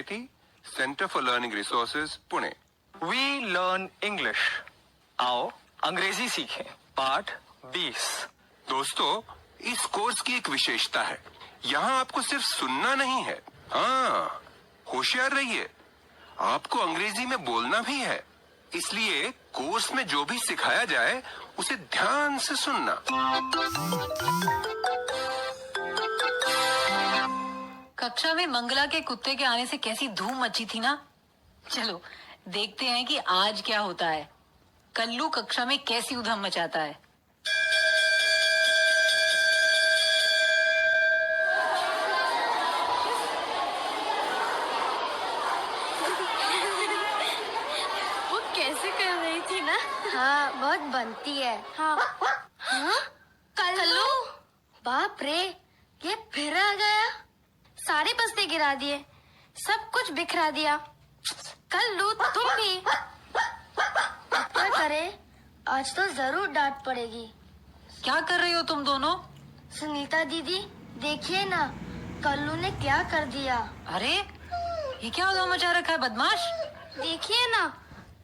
IIT, centre for learning resources, Pune. We learn English. आओ अंग्रेजी सीखें। पाठ 20। दोस्तों, इस कोर्स की एक विशेषता है, यहाँ आपको सिर्फ सुनना नहीं है, हाँ, होशियार रहिए, आपको अंग्रेजी में बोलना भी है। इसलिए कोर्स में जो भी सिखाया जाए उसे ध्यान से सुनना। कक्षा में मंगला के कुत्ते के आने से कैसी धूम मची थी ना। चलो देखते हैं कि आज क्या होता है। कल्लू कक्षा में कैसी उधम मचाता है। वो कैसे कर रही थी ना। हाँ बहुत बनती है। हाँ हाँ कल्लू, बाप रे, ये फिर आ गया। सारे बस्ते गिरा दिए, सब कुछ बिखरा दिया। कल्लू तुम भी। क्या करे, आज तो जरूर डांट पड़ेगी। क्या कर रही हो तुम दोनों? सुनीता दीदी, देखिए ना, कल्लू ने क्या कर दिया। अरे ये क्या उधम मचा रखा है बदमाश। देखिए ना,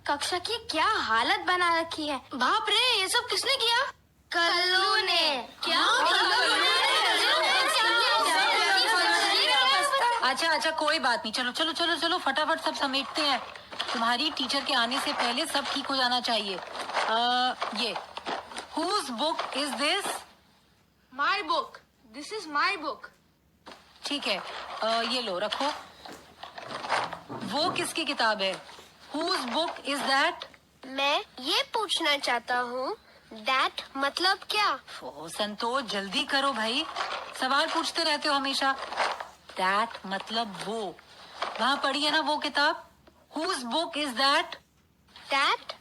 कक्षा की क्या हालत बना रखी है। बाप रे, ये सब किसने किया? कल्लू ने। क्या? अच्छा कोई बात नहीं, चलो चलो चलो चलो फटाफट सब समेटते हैं। तुम्हारी टीचर के आने से पहले सब ठीक हो जाना चाहिए। ये Whose book is this? My book. This is my book. ठीक है, ये लो रखो। वो किसकी किताब है? Whose book is that? मैं ये पूछना चाहता हूँ, that मतलब क्या? ओ संतोष, जल्दी करो भाई, सवाल पूछते रहते हो हमेशा। That मतलब वो, वहाँ पढ़ी है ना वो किताब। Whose book is that? That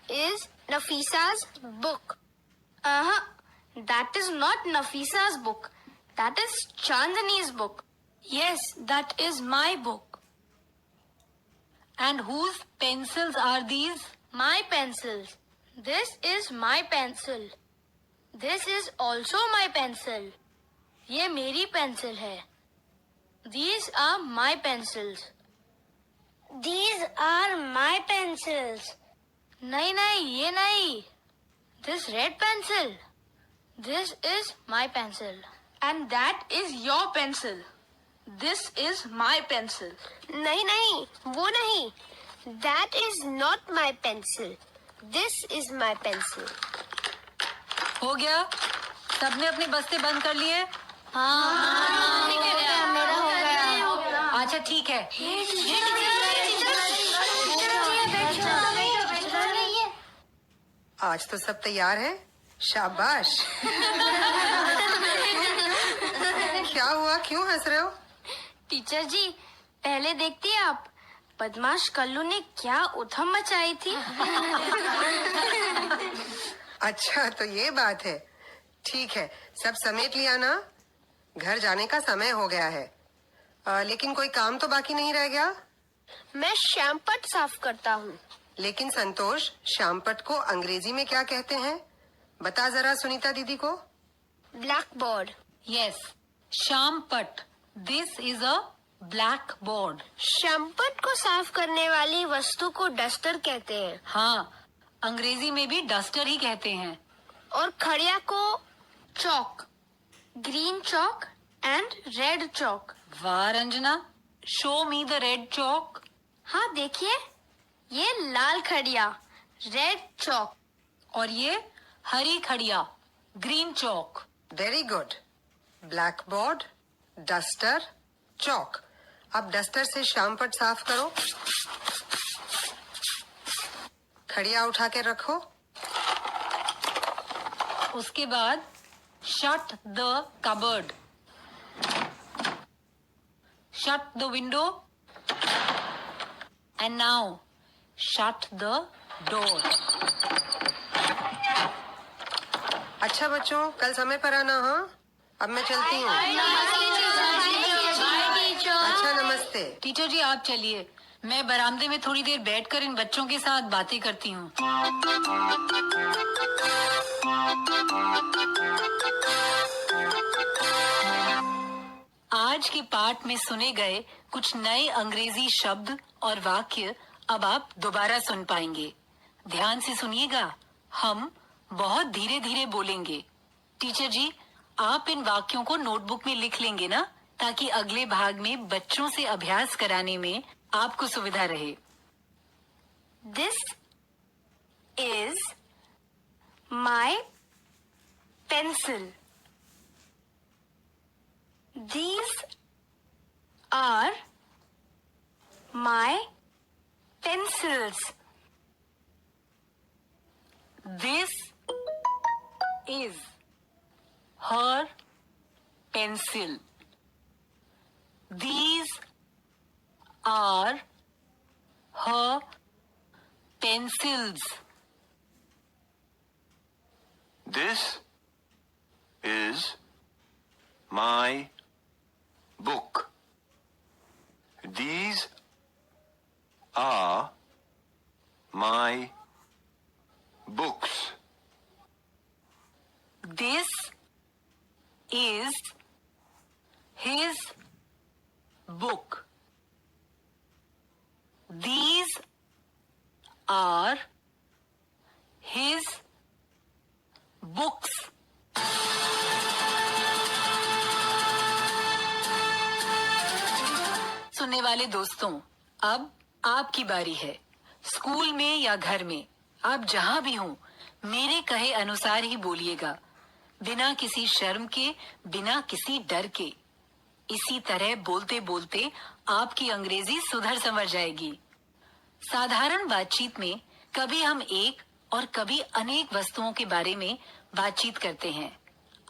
is Nafisa's book. That is not Nafisa's book. That is Chandani's book. Yes, that is my book. And whose pencils are these? My pencils. This is my pencil. This is also my pencil. ये मेरी pencil है। These are my pencils. These are my pencils. नहीं, ये नहीं. This red pencil. This is my pencil. And that is your pencil. This is my pencil. नहीं, वो नहीं. That is not my pencil. This is my pencil. हो गया? सबने अपने बस्ते बंद कर लिए? हाँ, मेरा हो गया। अच्छा ठीक है। आज तो सब तैयार हैं, शाबाश। क्या हुआ, क्यों हंस रहे हो? टीचर जी, पहले देखती आप, बदमाश कल्लू ने क्या उधम मचाई थी। अच्छा तो ये बात है, ठीक है, सब समेट लिया ना? घर जाने का समय हो गया है। लेकिन कोई काम तो बाकी नहीं रह गया? मैं श्यामपट साफ करता हूँ। लेकिन संतोष, श्यामपट को अंग्रेजी में क्या कहते हैं? बता जरा सुनीता दीदी को। Black board. यस, श्यामपट। This is a black board. श्यामपट को साफ करने वाली वस्तु को डस्टर कहते हैं। हाँ, अंग्रेजी में भी डस्टर ही कहते हैं। और खड़िया को chalk, green chalk and red chalk. वाह Ranjana, show me the red chalk. हाँ देखिए, ये लाल खड़िया, रेड चौक। और ये हरी खड़िया, green chalk. Very good. Black board, duster, chalk. अब डस्टर से श्यामपट साफ करो। खड़िया उठा के रखो। उसके बाद shut the cupboard, shut the window and now shut the door. अच्छा बच्चों, कल समय पर आना। हाँ, अब मैं चलती हूँ। अच्छा नमस्ते। टीचर जी आप चलिए, मैं बरामदे में थोड़ी देर बैठकर इन बच्चों के साथ बातें करती हूँ। आज आज के पाठ में सुने गए कुछ नए अंग्रेजी शब्द और वाक्य अब आप दोबारा सुन पाएंगे। ध्यान से सुनिएगा, हम बहुत धीरे धीरे बोलेंगे। टीचर जी, आप इन वाक्यों को नोटबुक में लिख लेंगे ना, ताकि अगले भाग में बच्चों से अभ्यास कराने में आपको सुविधा रहे। This is my pencil. These are my pencils. This is her pencil. These are her pencils. This is my book. These are my books. This is his book. These are his books. सुनने वाले दोस्तों, अब आपकी बारी है। School में या घर में, आप जहां भी हों, मेरे कहे अनुसार ही बोलिएगा, बिना किसी शर्म के, बिना किसी डर के। इसी तरह बोलते बोलते आपकी अंग्रेजी सुधर संवर जाएगी। साधारण बातचीत में कभी हम एक और कभी अनेक वस्तुओं के बारे में बातचीत करते हैं।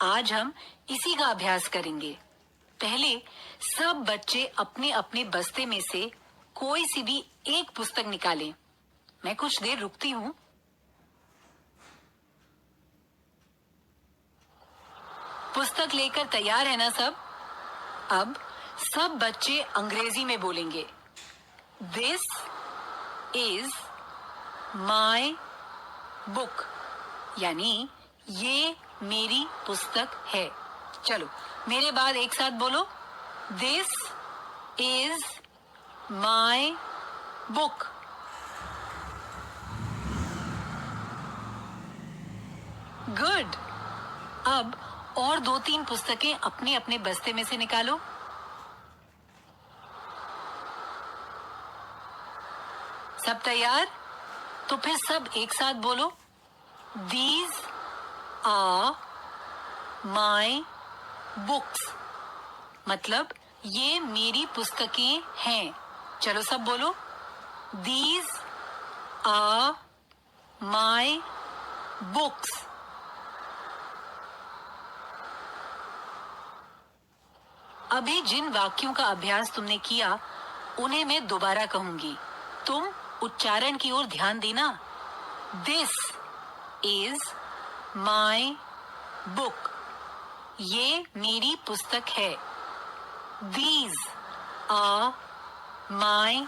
आज हम इसी का अभ्यास करेंगे। पहले सब बच्चे अपने अपने बस्ते में से कोई सी भी एक पुस्तक निकालें। मैं कुछ देर रुकती हूँ। पुस्तक लेकर तैयार है ना सब? अब सब बच्चे अंग्रेजी में बोलेंगे। दिस इज माई बुक, यानी ये मेरी पुस्तक है। चलो मेरे बाद एक साथ बोलो, this is my book. Good. अब और 2-3 पुस्तकें अपने अपने बस्ते में से निकालो। सब तैयार? तो फिर सब एक साथ बोलो, दीज आर माई बुक्स, मतलब ये मेरी पुस्तकें हैं। चलो सब बोलो, दीज आर माई बुक्स। अभी जिन वाक्यों का अभ्यास तुमने किया, उन्हें मैं दोबारा कहूंगी। तुम उच्चारण की ओर ध्यान देना। दिस इज माई बुक, ये मेरी पुस्तक है। दीज आर माई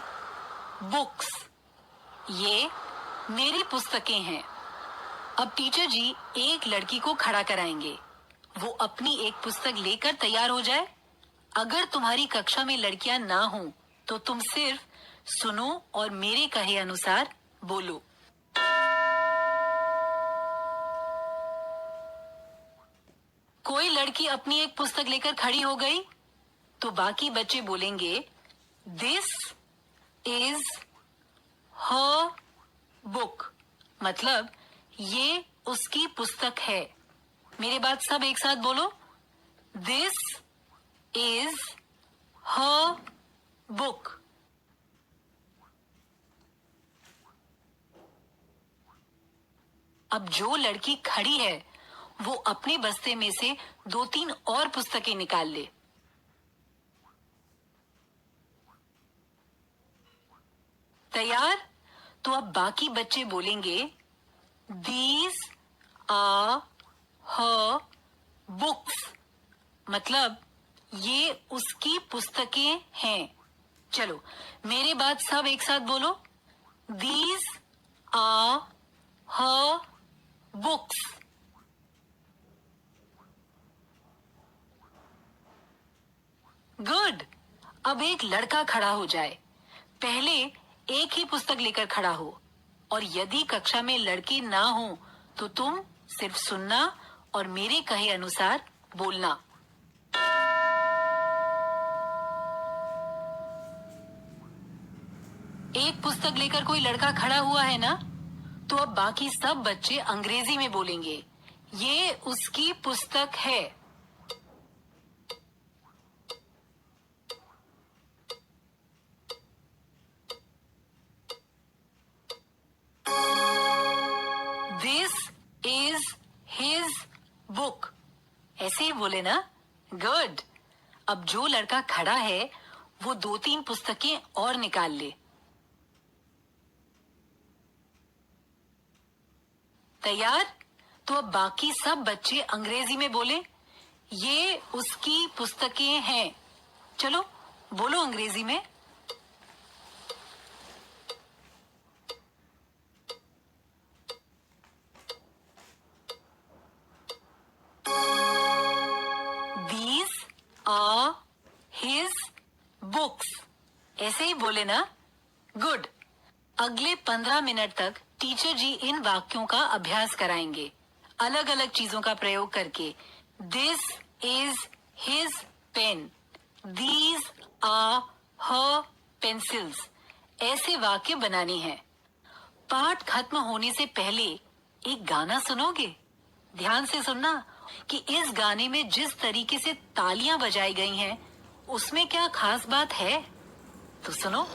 बुक्स, ये मेरी पुस्तकें हैं। अब टीचर जी एक लड़की को खड़ा कराएंगे। वो अपनी एक पुस्तक लेकर तैयार हो जाए। अगर तुम्हारी कक्षा में लड़कियां ना हों, तो तुम सिर्फ सुनो और मेरे कहे अनुसार बोलो। कोई लड़की अपनी एक पुस्तक लेकर खड़ी हो गई, तो बाकी बच्चे बोलेंगे, दिस इज हर बुक, मतलब ये उसकी पुस्तक है। मेरे बाद सब एक साथ बोलो, दिस इज हर बुक। अब जो लड़की खड़ी है, वो अपने बस्ते में से 2-3 और पुस्तकें निकाल ले। तैयार? तो अब बाकी बच्चे बोलेंगे, दीज आर हर बुक्स, मतलब ये उसकी पुस्तकें हैं। चलो मेरे बाद सब एक साथ बोलो, these are her books. Good. अब एक लड़का खड़ा हो जाए। पहले एक ही पुस्तक लेकर खड़ा हो, और यदि कक्षा में लड़के ना हो तो तुम सिर्फ सुनना और मेरे कहे अनुसार बोलना। एक पुस्तक लेकर कोई लड़का खड़ा हुआ है ना, तो अब बाकी सब बच्चे अंग्रेजी में बोलेंगे, ये उसकी पुस्तक है। दिस इज हिज बुक, ऐसे ही बोले ना। गुड। अब जो लड़का खड़ा है वो 2-3 पुस्तकें और निकाल ले। तैयार? तो अब बाकी सब बच्चे अंग्रेजी में बोले, ये उसकी पुस्तकें हैं। चलो बोलो अंग्रेजी में। These are his books, ऐसे ही बोले ना। गुड। अगले 15 मिनट तक टीचर जी इन वाक्यों का अभ्यास कराएंगे, अलग अलग चीजों का प्रयोग करके। This is his pen, these are her pencils, ऐसे वाक्य बनाने हैं। पाठ खत्म होने से पहले एक गाना सुनोगे? ध्यान से सुनना कि इस गाने में जिस तरीके से तालियां बजाई गई हैं, उसमें क्या खास बात है। तो सुनो।